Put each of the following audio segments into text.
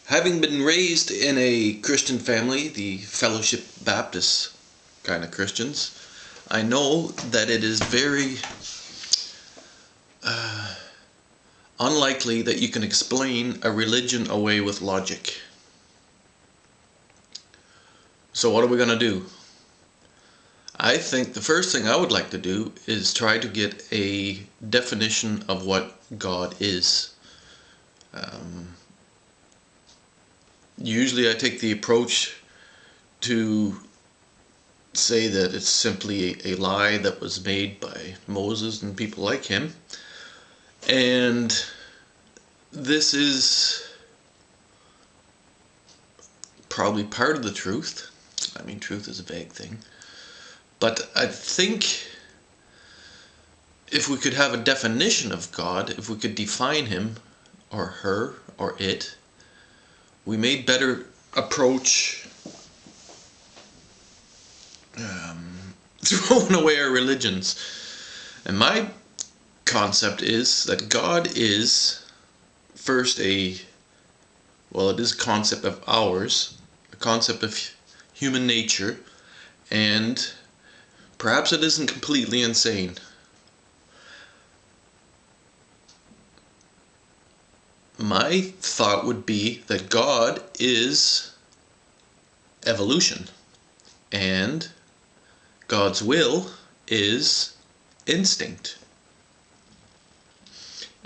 Having been raised in a Christian family, the Fellowship Baptist kind of Christians, I know that it is very unlikely that you can explain a religion away with logic. So what are we going to do? I think the first thing I would like to do is try to get a definition of what God is. Usually I take the approach to say that it's simply a lie that was made by Moses and people like him. And this is probably part of the truth. I mean, truth is a vague thing. But I think if we could have a definition of God, if we could define him or her or it, we may better approach throwing away our religions. And my concept is that God is first it is a concept of ours, a concept of human nature, and perhaps it isn't completely insane. My thought would be that God is evolution, and God's will is instinct,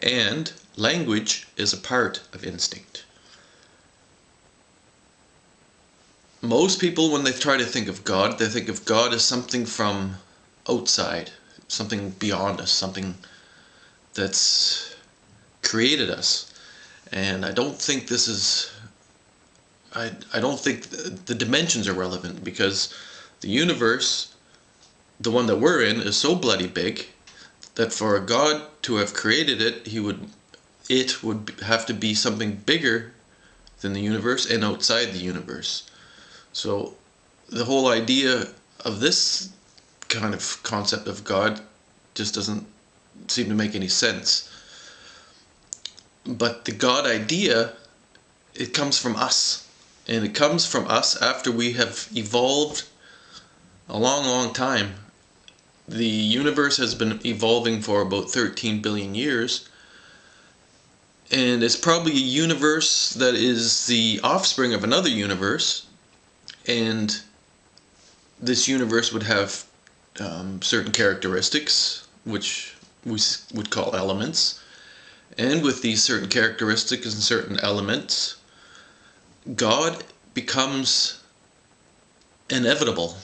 and language is a part of instinct. Most people, when they try to think of God, they think of God as something from outside, something beyond us, something that's created us. And I don't think this is, I don't think the dimensions are relevant, because the universe, the one that we're in, is so bloody big that for a God to have created it, it would have to be something bigger than the universe and outside the universe. So the whole idea of this kind of concept of God just doesn't seem to make any sense. But the God idea, it comes from us. And it comes from us after we have evolved a long, long time. The universe has been evolving for about 13 billion years. And it's probably a universe that is the offspring of another universe. And this universe would have certain characteristics, which we would call elements. And with these certain characteristics and certain elements, God becomes inevitable.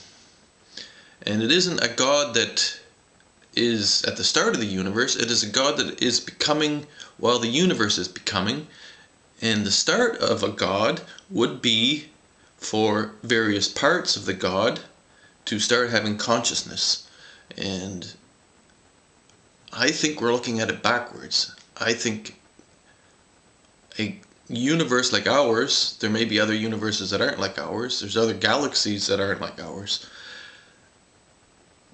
And it isn't a God that is at the start of the universe, it is a God that is becoming while the universe is becoming. And the start of a God would be for various parts of the God to start having consciousness. And I think we're looking at it backwards. I think a universe like ours, there may be other universes that aren't like ours, there's other galaxies that aren't like ours,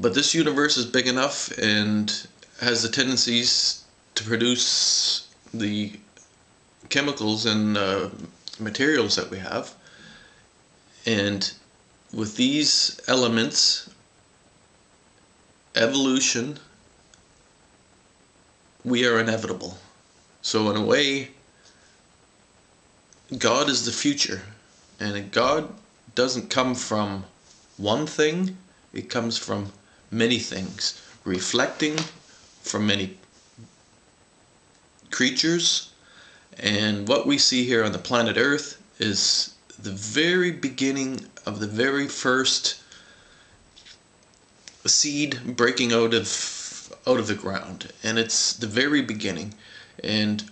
but this universe is big enough and has the tendencies to produce the chemicals and materials that we have. And with these elements, evolution, we are inevitable. So in a way, God is the future. And God doesn't come from one thing, it comes from many things, reflecting from many creatures. And what we see here on the planet Earth is the very beginning of the very first seed breaking out of the ground, and it's the very beginning, and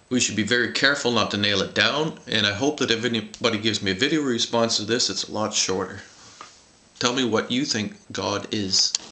we should be very careful not to nail it down. And I hope that if anybody gives me a video response to this, it's a lot shorter. Tell me what you think God is.